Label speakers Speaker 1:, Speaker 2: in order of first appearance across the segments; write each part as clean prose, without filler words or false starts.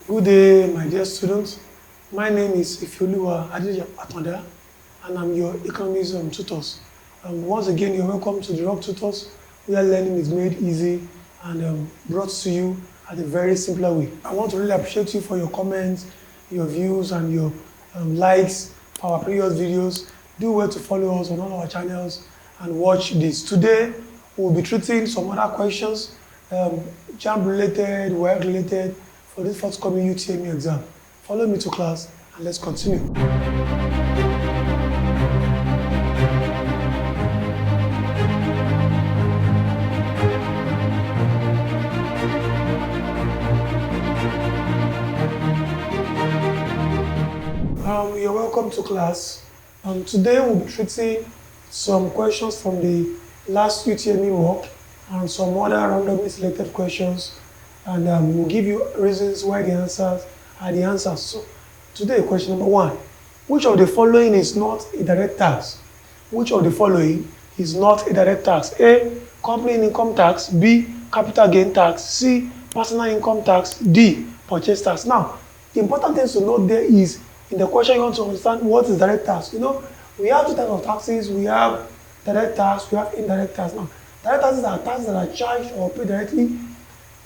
Speaker 1: Good day, my dear students. My name is Ifeoluwa Adeyapatonda, and I'm your economics tutors. Once again, you're welcome to the Rock Tutors, where learning is made easy and brought to you at a very simpler way. I want to really appreciate you for your comments, your views, and your likes for our previous videos. Do well to follow us on all our channels and watch this. Today, we'll be treating some other questions, Jamb related, work related, for this forthcoming Utme exam. Follow me to class and let's continue. You're welcome to class. Today we'll be treating some questions from the last Utme mock and some other randomly selected questions, and we'll give you reasons why the answers are the answers. So today, question number 1. Which of the following is not a direct tax? Which of the following is not a direct tax? A. Company income tax. B. Capital gain tax. C. Personal income tax. D. Purchase tax. Now, the important thing to note there is, in the question you want to understand what is direct tax. You know, we have two types of taxes. We have direct tax, we have indirect tax. Now, direct taxes are taxes that are charged or paid directly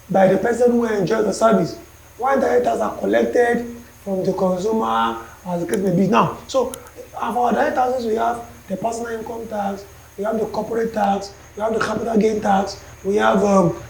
Speaker 1: by the person who enjoys the service, while direct taxes are collected from the consumer, as the case may be. Now, so for our direct taxes, we have the personal income tax, we have the corporate tax, we have the capital gain tax, we have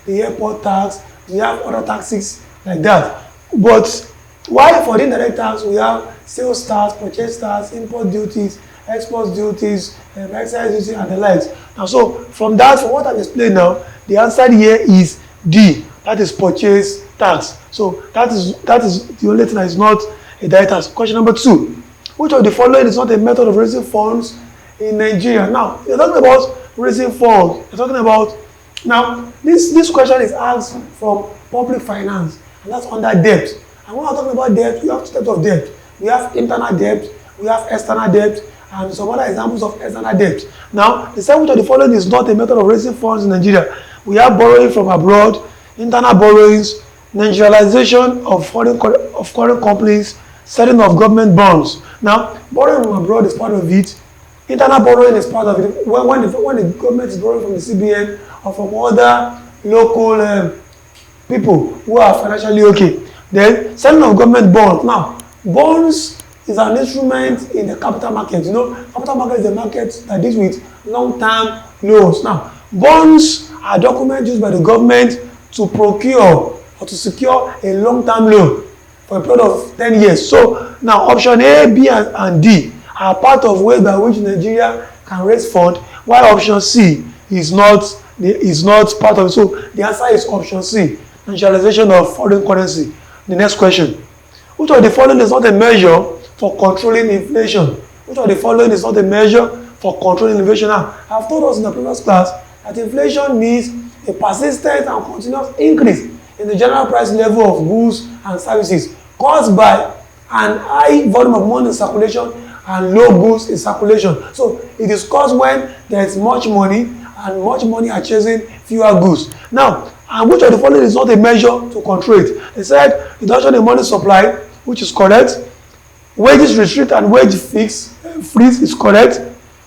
Speaker 1: the airport tax, we have other taxes like that. But while for the indirect tax, we have sales tax, purchase tax, import duties, export duties, excise duty, and the likes. Now, so from what I've explained now, the answer here is D. That is purchase tax. So that is the only thing that is not a direct tax. Question number 2. Which of the following is not a method of raising funds in Nigeria? Now, you're talking about raising funds. You're talking about, now, this question is asked from public finance, and that's under debt. And when we're talking about debt, we have two types of debt. We have internal debt, we have external debt, and some other examples of external debt. Now, the second which of the following is not a method of raising funds in Nigeria. We have borrowing from abroad, internal borrowings, Nigerialization of foreign companies, setting of government bonds. Now, borrowing from abroad is part of it. Internal borrowing is part of it. When the government is borrowing from the CBN or from other local people who are financially okay. Then, selling of government bonds. Now, bonds is an instrument in the capital market. You know, capital market is a market that deals with long-term loans. Now, bonds are documents used by the government to procure or to secure a long-term loan for a period of 10 years. So, now option A, B, and D are part of ways by which Nigeria can raise funds, while option C is not part of it. So, the answer is option C, nationalization of foreign currency. The next question. Which of the following is not a measure for controlling inflation? Which of the following is not a measure for controlling inflation? Now, I've told us in the previous class that inflation means a persistent and continuous increase in the general price level of goods and services caused by an high volume of money in circulation and low goods in circulation. So, it is caused when there is much money and much money are chasing fewer goods. Now, and which of the following is not a measure to control it? They said reduction in money supply, which is correct. Wages restrict and wage freeze is correct.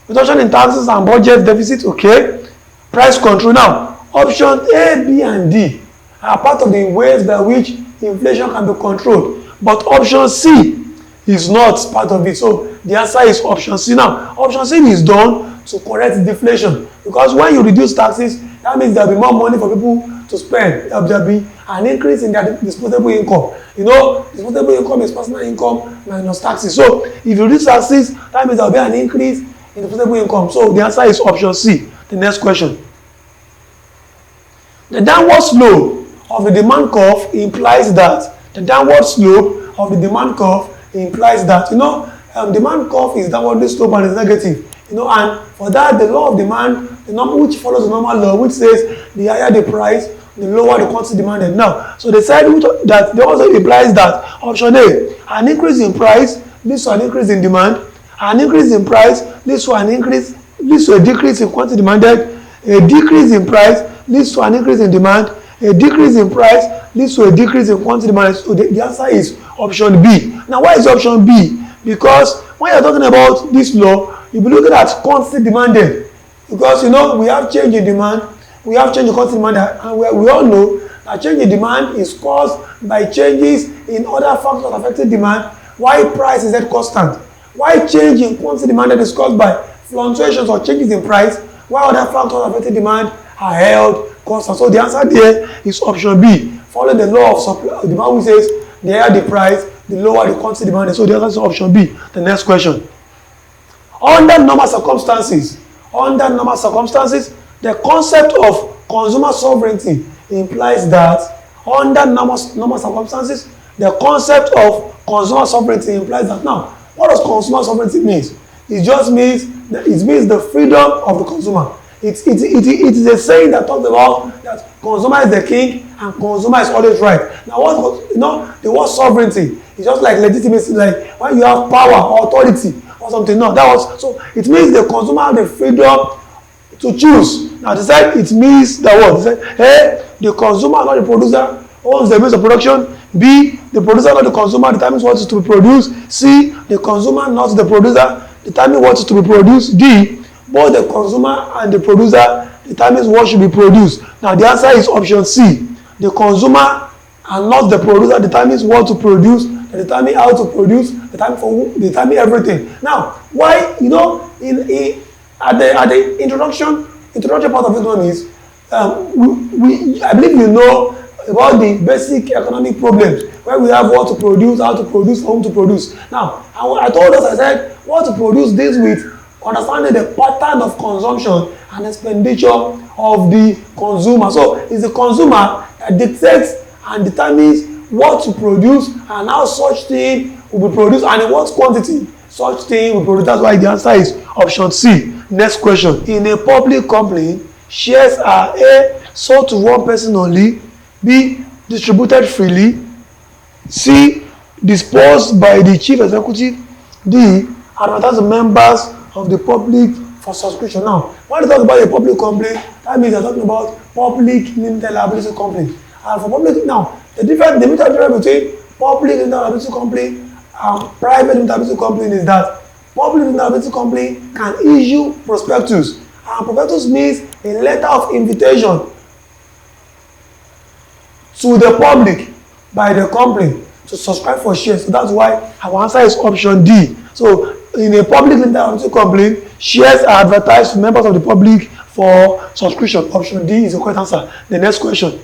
Speaker 1: Reduction in taxes and budget deficit, okay. Price control. Now, option A, B, and D are part of the ways by which inflation can be controlled. But option C is not part of it. So, the answer is option C. Now, option C is done to correct deflation. Because when you reduce taxes, that means there will be more money for people to spend. There will be an increase in their disposable income. You know, disposable income is personal income minus taxes. So, if you reduce taxes, that means there will be an increase in disposable income. So, the answer is option C. The next question. The downward slope of the demand curve implies that. The downward slope of the demand curve implies that. You know, demand curve is downwardly slope and is negative. You know, and for that, the law of demand, the number which follows the normal law, which says the higher the price, the lower the quantity demanded. Now, so they said that they also implies that option A, an increase in price leads to an increase in demand. An increase in price leads to a decrease in quantity demanded. A decrease in price leads to an increase in demand. A decrease in price leads to a decrease in quantity demand. So the answer is option B. Now, why is option B? Because when you're talking about this law, you'll be looking at quantity demanded. Because we have change in demand, we have change in quantity demand, and we all know that change in demand is caused by changes in other factors affecting demand, while price is at constant. Why change in quantity demanded is caused by fluctuations or changes in price, while other factors affecting demand are held constant. So the answer there is option B. Following the law of supply demand, which says the higher the price, the lower the quantity demanded. So the answer is option B. The next question. Under normal circumstances, the concept of consumer sovereignty implies that now, what does consumer sovereignty mean? It just means the freedom of the consumer. It is a saying that talks about that consumer is the king and consumer is always right. Now, the word sovereignty is just like legitimacy, like when you have power or authority or something. No, so it means the consumer has the freedom to choose. Now, they said it means the word. They said, A, the consumer, not the producer, owns the means of production. B, the producer, not the consumer, determines what is to be produced. C, the consumer, not the producer, determines what is to be produced. D, both the consumer and the producer determines what should be produced. Now, the answer is option C. The consumer and not the producer determines what to produce, determine how to produce, determine everything. Now, why, at the introduction part of economics, I believe about the basic economic problems, where we have what to produce, how to produce, whom to produce. Now, I told us, I said, what to produce deals with understanding the pattern of consumption and expenditure of the consumer. So, it's the consumer that dictates and determines what to produce and how such thing will be produced and in what quantity such thing will be produced. That's why the answer is option C. Next question. In a public company, shares are A, sold to one person only, B, distributed freely, C, disposed by the chief executive, D, advertised to members of the public for subscription. Now, when you talk about a public company, that means you're talking about public limited liability company. And for public, now, the difference between public limited liability company and private limited liability company is that public limited liability company can issue prospectus. And prospectus means a letter of invitation to the public by the company to subscribe for shares. So that's why our answer is option D. So in a public limited liability company, shares are advertised to members of the public for subscription. Option D is the correct answer. The next question.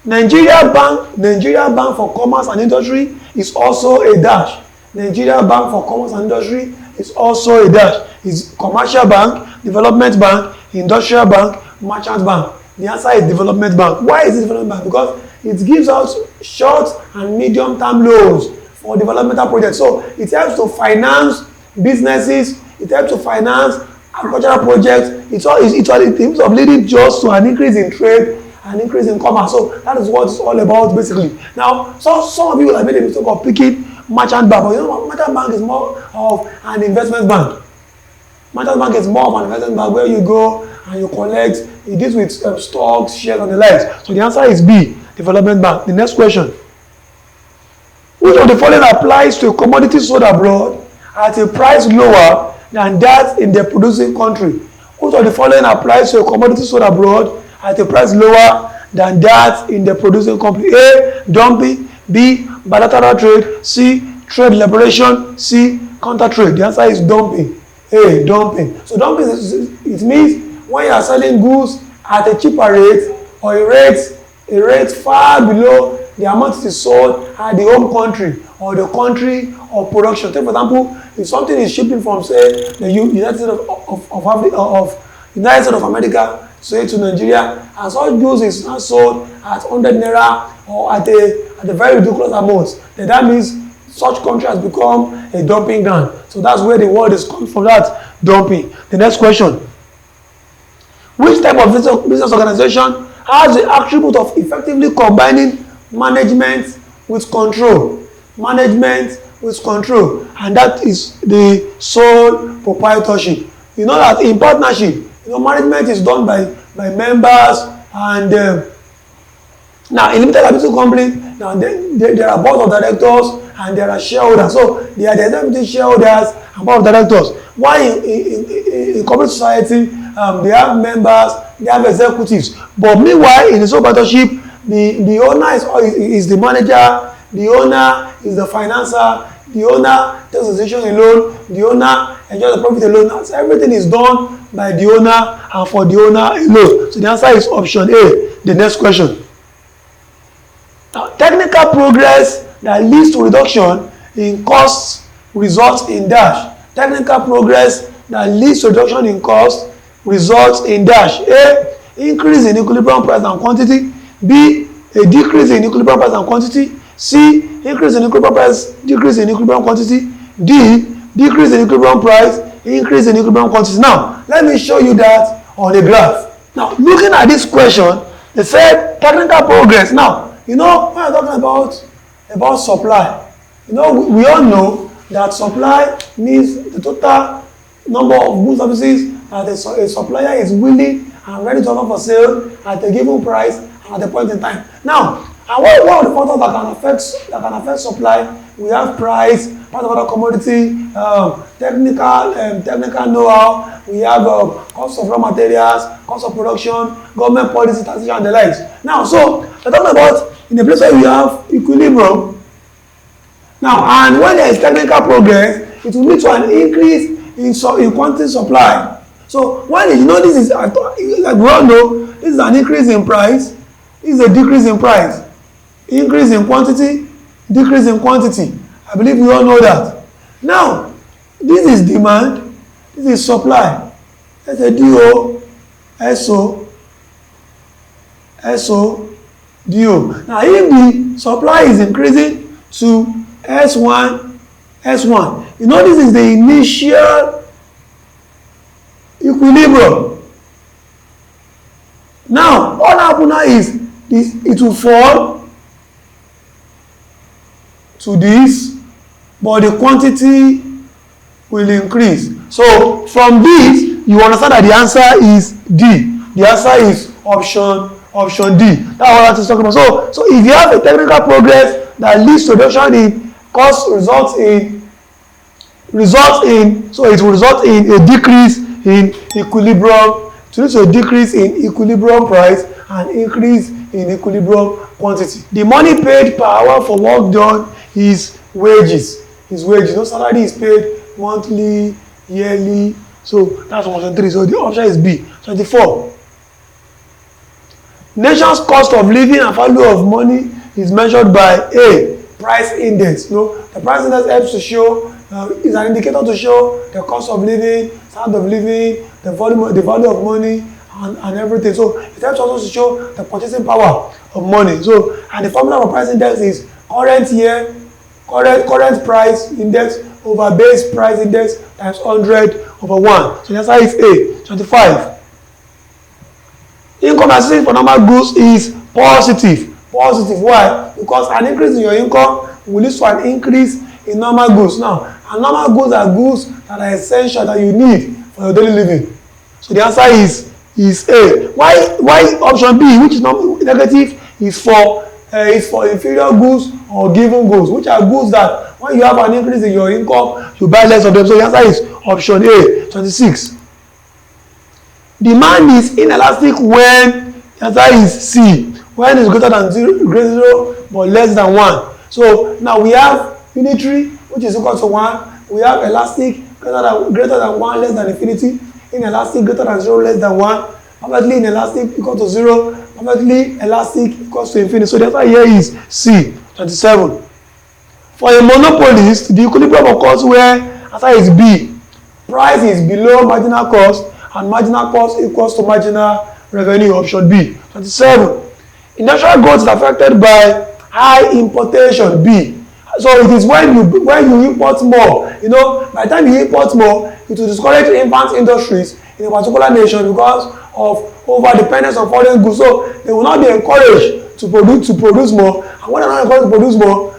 Speaker 1: Nigeria Bank for Commerce and Industry is also a dash. Nigeria Bank for Commerce and Industry is also a dash. It's Commercial Bank, Development Bank, Industrial Bank, Merchant Bank. The answer is Development Bank. Why is it Development Bank? Because it gives out short and medium-term loans for developmental projects. So it helps to finance businesses, it helps to finance agricultural projects. It's aims of leading just to an increase in trade, an increase in commerce. So that is what it's all about basically. Now, so some of you will have made a mistake of picking Merchant Bank, but Merchant Bank is more of an investment bank. Merchant Bank is more of an investment bank where you go and you collect, it deals with stocks, shares, and the likes. So the answer is B, Development Bank. The next question. Which of the following applies to a commodity sold abroad at a price lower than that in the producing country? Which of the following applies to a commodity sold abroad at a price lower than that in the producing country? A, dumping, B, bilateral trade, C, trade liberation, C, counter trade. The answer is dumping. A, dumping. So dumping it means when you are selling goods at a cheaper rate or a rate far below the amount it is sold at the home country or the country of production. Take for example, if something is shipping from say the United States of America, say to Nigeria, and such goods is not sold at 100 naira or at a very ridiculous amount, then that means such country has become a dumping ground. So that's where the word is coming from, that dumping. The next question. Which type of business organization has the attribute of effectively combining management with control? Management with control. And that is the sole proprietorship. You know that in partnership, management is done by members and Now, in limited liability company, now there are board of directors and there are shareholders. So there are the executive shareholders and board of directors. While in corporate society, they have members, they have executives. But meanwhile, in the sole partnership, the owner is the manager, the owner is the financer, the owner takes the decision alone, the owner enjoys the profit alone. So everything is done by the owner and for the owner alone. So the answer is option A. The next question. Now, technical progress that leads to reduction in costs results in dash. Technical progress that leads to reduction in cost results in dash. A. Increase in equilibrium price and quantity. B. A decrease in equilibrium price and quantity. C. Increase in equilibrium price, decrease in equilibrium quantity. D. Decrease in equilibrium price, increase in equilibrium quantity. Now, let me show you that on the graph. Now, looking at this question, they said technical progress. Now, you know, when I'm talking about supply, you know, we all know that supply means the total number of goods services that a supplier is willing and ready to offer for sale at a given price at a point in time. Now, and what are the factors that can affect supply? We have price, part of other commodity, technical know-how. We have cost of raw materials, cost of production, government policy, taxation, and the likes. Now, so we're talking about in a place where we have equilibrium. Now, and when there is technical progress, it will lead to an increase in quantity supply. So when you know this is, like we all know, this is an increase in price, this is a decrease in price. Increase in quantity, decrease in quantity. I believe we all know that. Now, this is demand, this is supply. Let's say DO, SO, DO. Now, if the supply is increasing to S1, you know this is the initial equilibrium. Now, what happens now is it will fall to this, but the quantity will increase. So from this, you understand that the answer is D. The answer is option D. That's what I'm talking about. So if you have a technical progress that leads to reduction in cost, so it will result in a decrease in equilibrium, to lead to a decrease in equilibrium price and increase in equilibrium quantity. The money paid per hour for work done is wages. No salary is paid monthly, yearly. So that's option 3. So the option is B. 24. Nation's cost of living and value of money is measured by A. Price index. You know, the price index helps to show, is an indicator to show the cost of living, standard of living, the value of money, and everything. So it helps also to show the purchasing power of money. So, and the formula for price index is current price index over base price index times 100/1. So the answer is A. 25. Income assistance for normal goods is positive. Why? Because an increase in your income will lead to an increase in normal goods. Now, and normal goods are goods that are essential, that you need for your daily living. So the answer is A. Why option B, which is not negative, is for inferior goods or given goods, which are goods that when you have an increase in your income, you buy less of them. So the answer is option A. 26. Demand is inelastic when, the answer is C, when it's greater than 0 but less than 1. So now we have unitary, which is equal to 1. We have elastic, greater than 1, less than infinity. Inelastic, greater than 0, less than 1. Perfectly inelastic, equal to 0. Perfectly elastic, equals to infinity. So the answer here is C. 27. For a monopolist, the equilibrium occurs where, answer is B. Price is below marginal cost and marginal cost equals to marginal revenue. Option B. 27. Industrial growth is affected by high importation. B. So it is when you import more. You know, by the time you import more, it will discourage infant industries in a particular nation because of over dependence on foreign goods. So they will not be encouraged to produce more. And when they are not encouraged to produce more,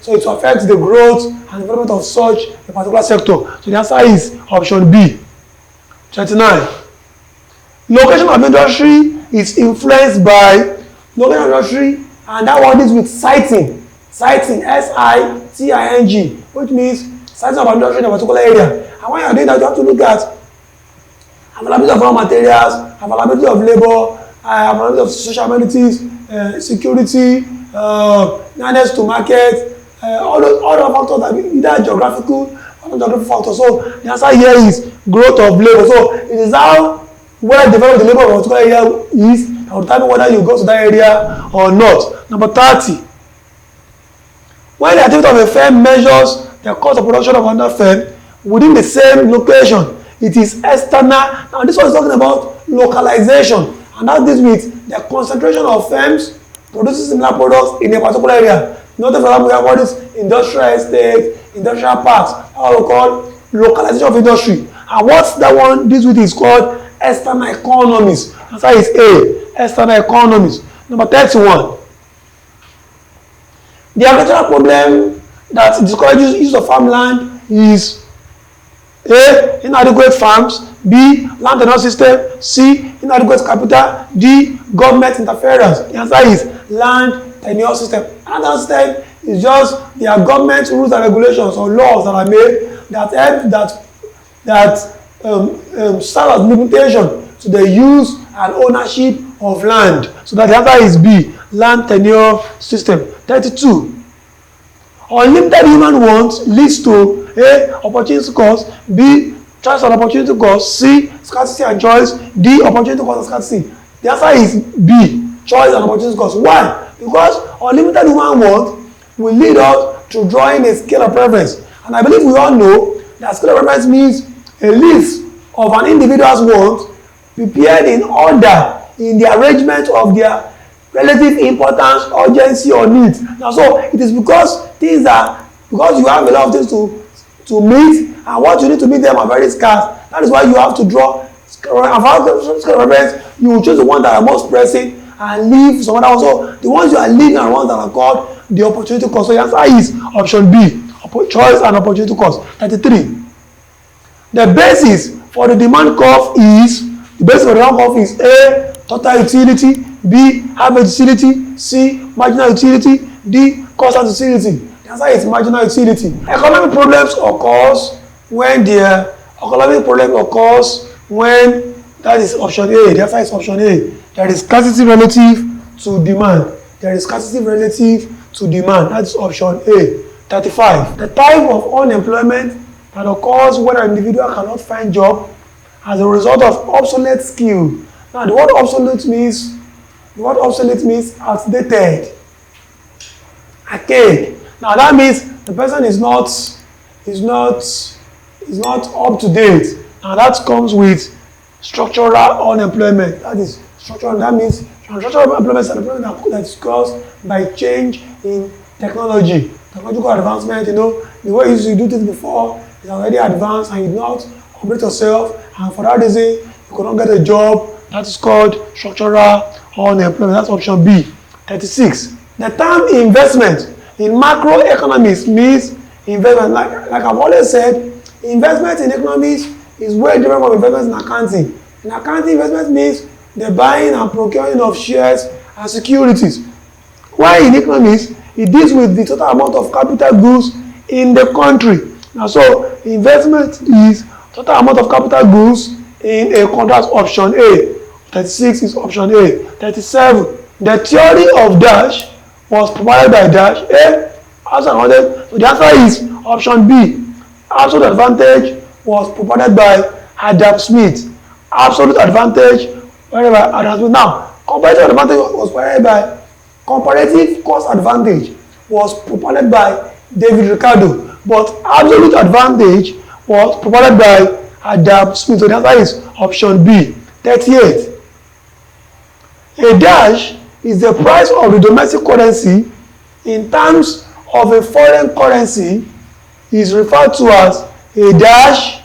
Speaker 1: so it affects the growth and development of such a particular sector. So the answer is option B. 29. Location of industry is influenced by local industry, and that one is with siting. Siting, S-I-T-I-N-G, which means siting of industry in a particular area. And when you are doing that, you have to look at availability of raw materials, availability of labor, availability of social amenities, security, nearness to market, all the factors that either geographical or non-geographical factors. So the answer here is growth of labor. So it is how well developed the labor of a particular area is that will determine whether you go to that area or not. Number 30. When the activity of a firm measures the cost of production of another firm within the same location, it is external. Now this one is talking about localization, and that deals with the concentration of firms producing similar products in a particular area. Notice, for example, we have all this industrial estate, industrial parks, what we call localization of industry. And what that one deals with is called external economies. Answer is A, external economies. Number 31. The agricultural problem that discourages use of farmland is A, inadequate farms, B, land tenure system, C, inadequate capital, D, government interference. The answer is land tenure system. Land tenure system is just their government rules and regulations or laws that are made that serve as limitation to the use and ownership of land. So that the answer is B, land tenure system. 32. Unlimited human wants leads to A, opportunity cost, B, choice and opportunity cost, C, scarcity and choice, D, opportunity cost and scarcity. The answer is B, choice and opportunity cost. Why? Because unlimited human want will lead us to drawing a scale of preference. And I believe we all know that scale of preference means a list of an individual's wants prepared in order in the arrangement of their relative importance, urgency, or need. Now, so it is because because you have a lot of things to meet, and what you need to meet them are very scarce. That is why you have to draw scale of preference. You will choose the ones that are most pressing and leave some other ones. So the ones you are leaving are ones that are called the opportunity cost. So the answer is option B, choice and opportunity cost. 33. The basis for the demand curve is A, total utility, B, average utility, C, marginal utility, D, constant utility. The answer is marginal utility. Economic problems occurs when that is option A. The answer is option A. There is scarcity relative to demand. There is scarcity relative to demand. That is option A. 35. The type of unemployment that occurs when an individual cannot find job as a result of obsolete skill. Now, the word obsolete means outdated, archaic. Now that means the person is not up to date. Now that comes with structural unemployment. That is structural. That means structural unemployment is unemployment that is caused by change in technology, technological advancement. You know, the way you used to do things before is already advanced, and you do not upgrade yourself, and for that reason you cannot get a job. That is called structural unemployment. That's option B. 36. The term investment in macroeconomics means investment. Like I've always said, investment in economics is way different from investment in accounting. In accounting, investment means the buying and procuring of shares and securities. While in economics, it deals with the total amount of capital goods in the country. Now, so investment is total amount of capital goods in a country. That's option A. 36 is option A. 37. The theory of dash was provided by dash. A. So the answer is option B. Absolute advantage was provided by Adam Smith. Absolute advantage provided by Adam Smith. Now, comparative advantage was provided by comparative cost advantage was provided by David Ricardo. But absolute advantage was provided by Adam Smith. So the answer is option B. 38. A dash is the price of the domestic currency in terms of a foreign currency is referred to as a dash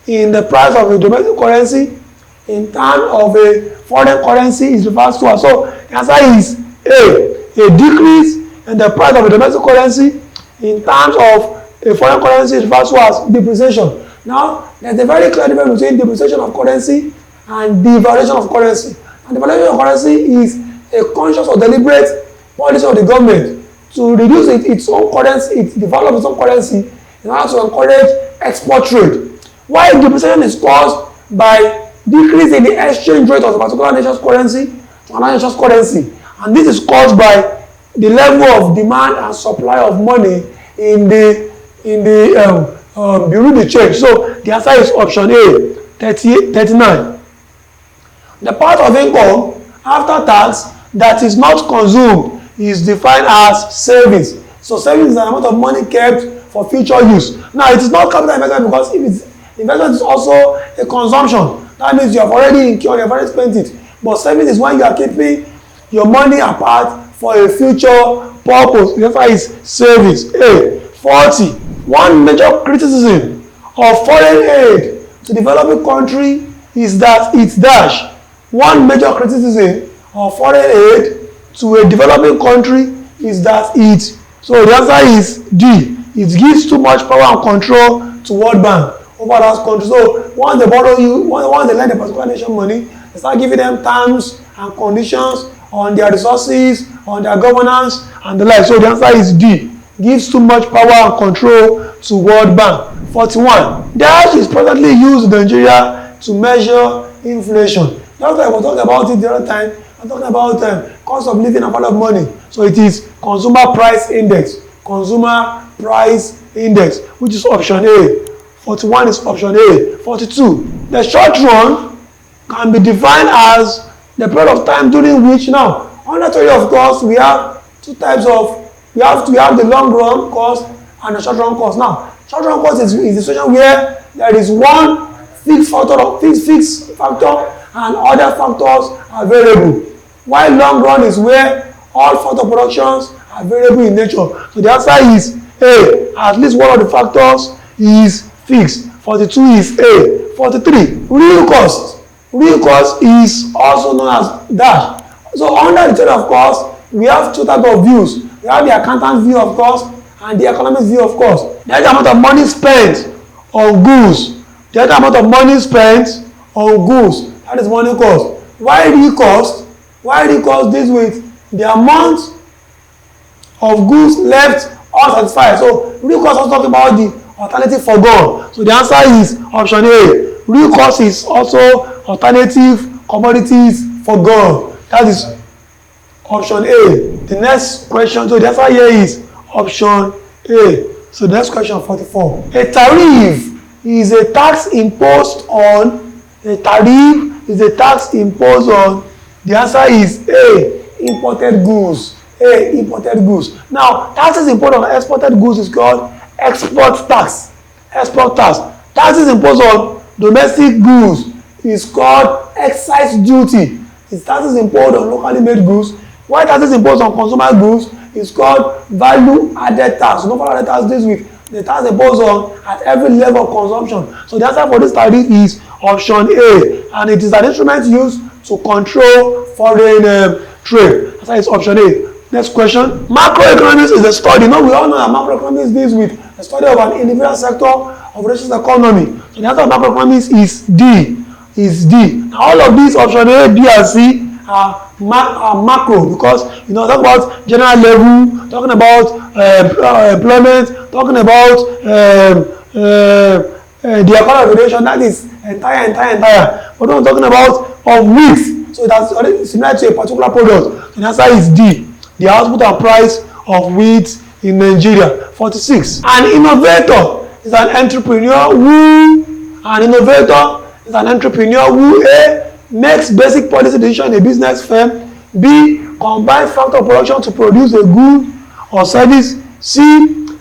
Speaker 1: in the price of a domestic currency in terms of a foreign currency is referred to as. So the answer is A decrease in the price of a domestic currency in terms of a foreign currency is referred to as depreciation. Now, there's a very clear difference between depreciation of currency and devaluation of currency. And devaluation of currency is a conscious or deliberate policy of the government to reduce its own currency, it develop its own currency in order to encourage export trade. While depreciation is caused by decrease in the exchange rate of a particular nation's currency to another nation's currency, and this is caused by the level of demand and supply of money in the bureau de change. So the answer is option A, 39. The part of income after tax that is not consumed is defined as savings. So savings is an amount of money kept for future use. Now it is not capital investment, because if it's investment is also a consumption. That means you have already incurred, you have already spent it. But savings is when you are keeping your money apart for a future purpose. The answer is savings. A. 40. One major criticism of foreign aid to developing country is that it dash. One major criticism of foreign aid to a developing country is that it. So the answer is D. It gives too much power and control to World Bank over that country. So once they borrow you, once they lend a particular nation money, they start giving them terms and conditions on their resources, on their governance, and the like. So the answer is D. Gives too much power and control to World Bank. 41. Dash is presently used in Nigeria to measure inflation. That's why I was talking about it the other time. I'm talking about cost of living and value of money. So it is consumer price index. Consumer price index, which is option A. 41 is option A. 42. The short run can be defined as the period of time during which, now, under theory of cost, we have two types of, we have the long run cost and the short run cost. Now, short run cost is the situation where there is one fixed factor and other factors are variable. While long run is where all factor productions are variable in nature. So the answer is A. At least one of the factors is fixed. 42 is A. 43. Real cost. Real cost is also known as dash. So under the theory of cost, we have two types of views. We have the accountant view of cost and the economist view of cost. There is the amount of money spent on goods. There is the amount of money spent on goods. That is money cost. Why real cost? Why real cost deals with the amount of goods left unsatisfied. So real cost also talking about the alternative forgone. So the answer is option A. Real cost is also alternative commodities forgone. That is option A. The next question, so the answer here is option A. So the next question, 44. A tariff is a tax imposed on. A tariff is a tax imposed on. The answer is A. Imported goods. A. Imported goods. Now, taxes imposed on exported goods is called export tax. Export tax. Taxes imposed on domestic goods is called excise duty. It's taxes imposed on locally made goods. While taxes imposed on consumer goods is called value added tax. No value added tax deals with the tax imposed on at every level of consumption. So the answer for this tariff is option A, and it is an instrument used to control foreign trade. That's why it's option A. Next question. Macroeconomics is a study. Now we all know that macroeconomics deals with the study of an individual sector of the nation's economy. So the answer of macroeconomics is D. Is D. Now all of these option A, B, and C are macro, because talking about general level, talking about employment, talking about the economy of the nation. That is entire. But we're talking about of wheat. So that's already similar to a particular product. So the answer is D. The output and price of wheat in Nigeria. 46. An innovator is an entrepreneur who A, makes basic policy decision in a business firm. B, combines factor of production to produce a good or service. C,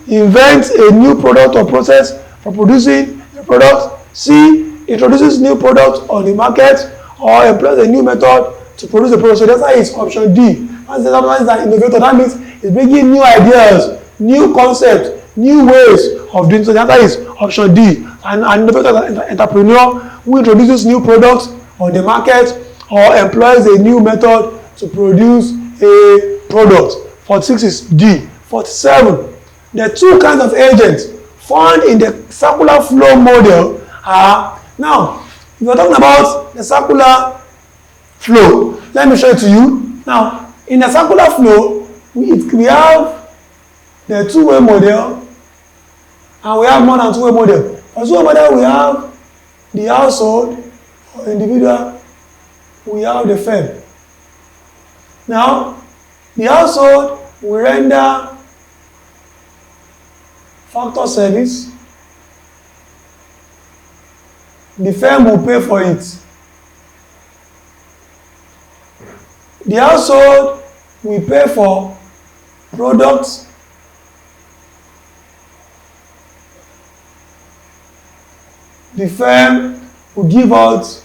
Speaker 1: invents a new product or process for producing a product. C, introduces new products on the market or employs a new method to produce a product. So that's why it's option D. As an innovator, that means it's bringing new ideas, new concepts, new ways of doing so. The answer is option D. An innovator is an entrepreneur who introduces new products on the market or employs a new method to produce a product. 46 is D. 47. The two kinds of agents found in the circular flow model are, now, if you're talking about the circular flow, let me show it to you. Now, in a circular flow, we have the two-way model and we have more than two-way model. For two-way model, we have the household or individual, we have the firm. Now, the household will render factor service. The firm will pay for it. The household will pay for products. The firm will give out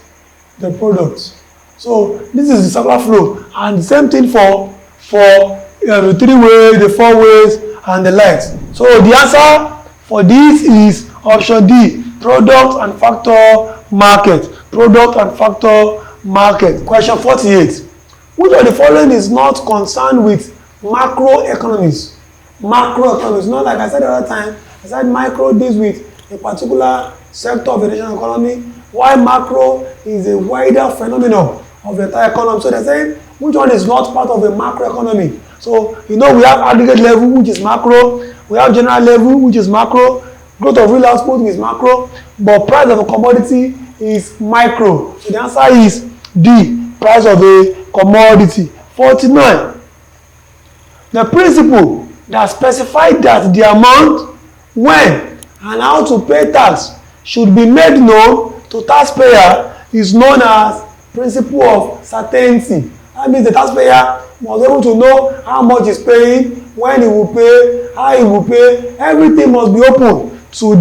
Speaker 1: the product. So this is the circular flow, and the same thing for the 3 ways, the 4 ways, and the likes. So the answer for this is option D, product and factor market. Product and factor market. Question 48. Which of the following is not concerned with macroeconomics? Macroeconomics, not like I said the other time. I said micro deals with a particular sector of the national economy, while macro is a wider phenomenon of the entire economy. So they're saying which one is not part of the macroeconomy. So we have aggregate level, which is macro. We have general level, which is macro. Growth of real output is macro, but price of a commodity is micro. So the answer is D, price of a commodity. 49. The principle that specifies that the amount, when, and how to pay tax should be made known to taxpayer is known as principle of certainty. That means the taxpayer must be able to know how much he's paying, when he will pay, how he will pay. Everything must be open to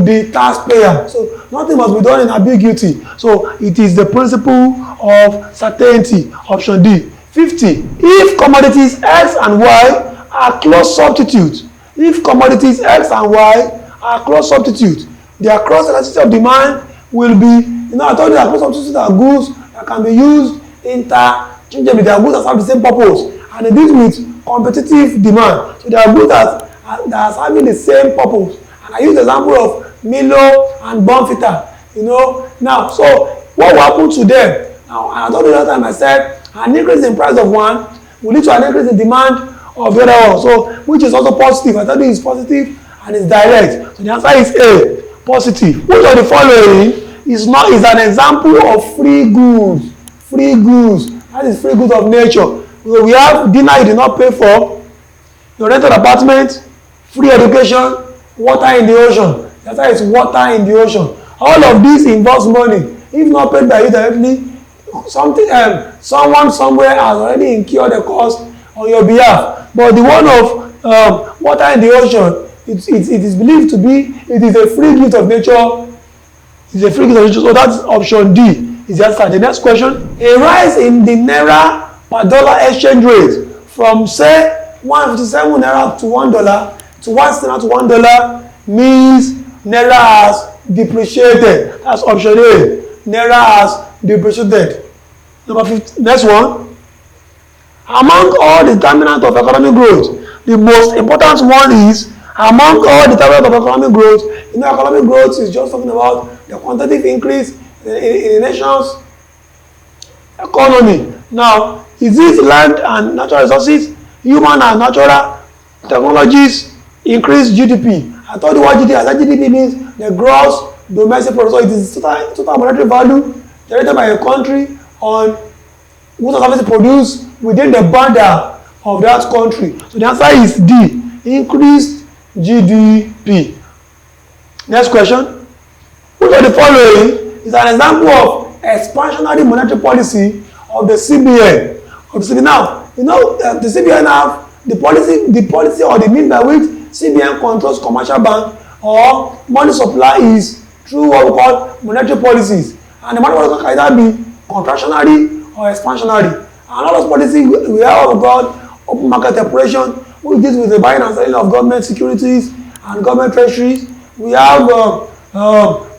Speaker 1: the taxpayer. So nothing must be done in ambiguity. So it is the principle of certainty. Option D. 50. If commodities X and Y are close substitutes, if commodities X and Y are close substitutes, their cross elasticity of demand will be, I told you that cross substitutes are goods that can be used interchangeably. They are goods that have the same purpose, and it deals with competitive demand. So they are goods that are having the same purpose. And I use the example of Milo and Bonfita. Now, so what will happen to them? Now, I told you that time, I said an increase in price of one will lead to an increase in demand of the other one. So, which is also positive. I told you it's positive and it's direct. So the answer is A, positive. Which of the following is an example of free goods? Free goods. That is free goods of nature. So we have dinner you did not pay for, your rented apartment, free education, water in the ocean. The answer is water in the ocean. All of this involves money. If not paid by you directly, someone somewhere has already incurred the cost on your behalf. But the one of water in the ocean, it is believed to be, it is a free gift of nature. It's a free gift of nature. So that's option D. Is the answer. The next question: a rise in the naira per dollar exchange rate from say 157 naira to $1 to 1 to $1 means naira has depreciated. That's option A. Naira has depreciated. Number 50. Next one. Among all the determinants of economic growth, the most important one is among all the determinants of economic growth. Economic growth is just talking about the quantitative increase in the nation's economy. Now, is this land and natural resources, human and natural technologies increase GDP? I told you what GDP. I said GDP means the gross domestic product. So it is total monetary value generated by a country on goods and services produced within the border of that country. So the answer is D, increased GDP. Next question. Which of the following is an example of expansionary monetary policy of the CBN? Now, the CBN have the policy or the means by which CBN controls commercial bank or money supply is through what we call monetary policies. And the monetary policy can either be contractionary or expansionary. And all those policies, we have what we call open market operation, which deals with the buying and selling of government securities and government treasuries. We have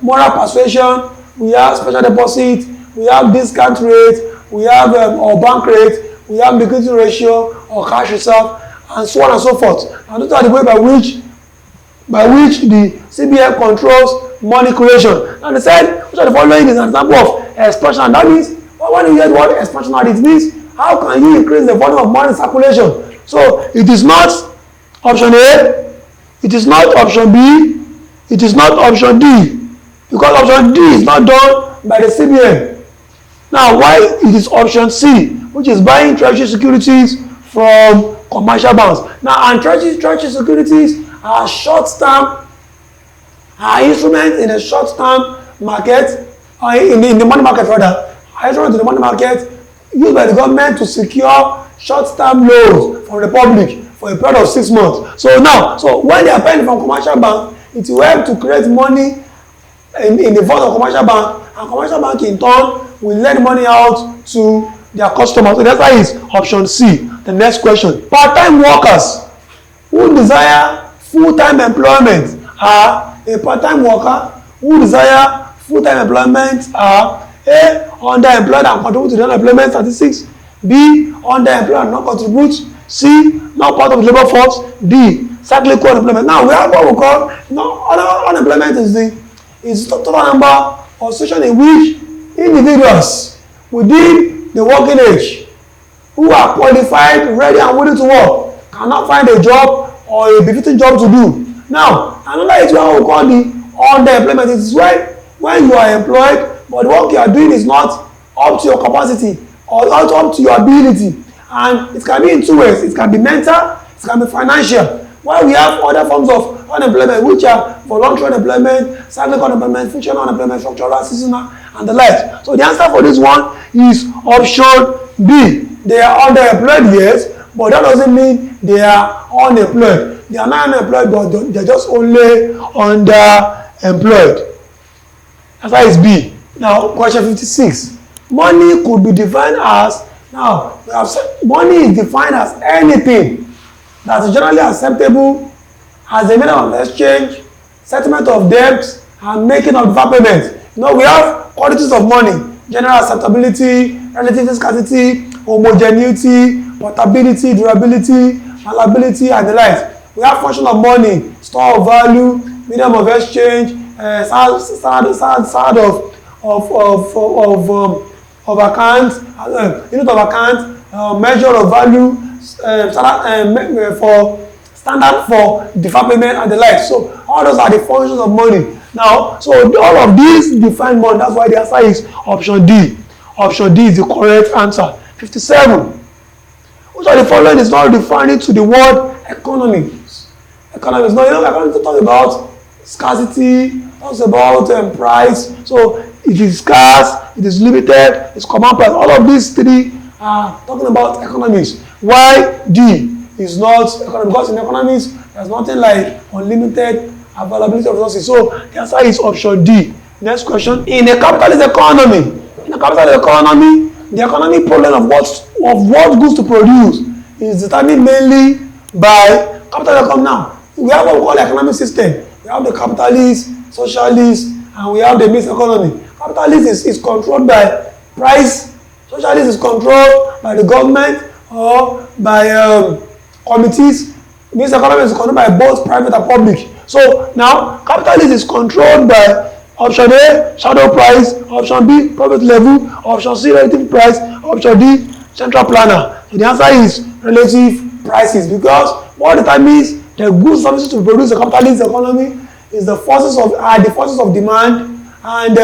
Speaker 1: moral persuasion, we have special deposit, we have discount rate, we have or bank rate, we have liquidity ratio or cash reserve, and so on and so forth. And those are the way by which the CBN controls money creation. And they said, which of the following is an example of expansion? That means, when you hear the word expansionary, it means how can you increase the volume of money in circulation? So it is not option A, it is not option B, it is not option D, because option D is not done by the CBN. Now, why it is option C, which is buying treasury securities from commercial banks. Now, and treasury securities are short-term, are instruments in the short-term market, or in the money market rather, are instruments in the money market used by the government to secure short-term loans from the public for a period of 6 months. So now, when they are buying from commercial bank, it will help to create money in the form of commercial bank, and commercial bank in turn will lend money out to their customers. So that's why it's option C. The next question. Part-time workers who desire full-time employment are a part-time worker who desire full-time employment are A. Underemployed and contribute to the unemployment statistics, B. Underemployed and not contribute, C. Not part of the labor force, D. Cyclical unemployment. Now we have what we call unemployment is the total number of situations in which individuals within the working age who are qualified, ready and willing to work cannot find a job or a befitting job to do. Now, another is what we call the underemployment. It is when you are employed, but the work you are doing is not up to your capacity or not up to your ability. And it can be in two ways. It can be mental, it can be financial. While we have other forms of unemployment, which are voluntary unemployment, cyclical unemployment, fictional unemployment, structural, seasonal, and the like. So the answer for this one is option B. They are underemployed, yes, but that doesn't mean they are unemployed. They are not unemployed, but they're just only underemployed. Answer is B. Now, question 56. Money could be defined as, now, we have said money is defined as anything that is generally acceptable as a medium of exchange, settlement of debts, and making of deferred payments. Now, we have quantities of money: general acceptability, relative scarcity, homogeneity, portability, durability, malleability, and the like. We have function of money, store of value, medium of exchange, side of account, unit of account, measure of value, for standard for deferred payment and the like. So all those are the functions of money. Now, so all of these define money. That's why the answer is option D. Option D is the correct answer. 57. Which of the following is not referring to the word economics? Economics. Now, economics talks about scarcity, talks about price. So it is scarce, it is limited, it's common price. All of these three are talking about economics. Why D is not economics? Because in economics, there's nothing like unlimited availability of resources. So the answer is option D. Next question. In a capitalist economy, the economic problem of what goods to produce is determined mainly by capital economy. Now, we have what we call economic system. We have the capitalist, socialist, and we have the mixed economy. Capitalist is controlled by price. Socialist is controlled by the government or by committees. Mixed economy is controlled by both private and public. So now, capitalist is controlled by option A, shadow price, option B, profit level, option C, relative price, option D, central planner. So the answer is relative prices, because what determines the goods services to produce a capitalist economy is the forces of demand and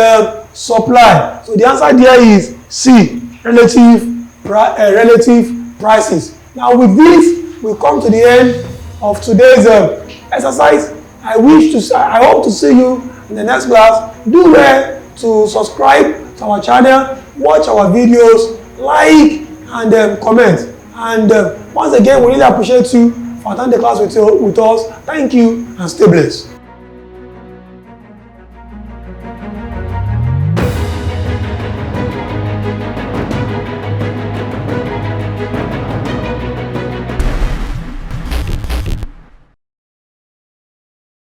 Speaker 1: supply. So the answer there is C, relative prices. Now with this, we come to the end of today's exercise. I hope to see you in the next class. Do well to subscribe to our channel, watch our videos, like and comment. And once again, we really appreciate you for attending the class with us. Thank you and stay blessed.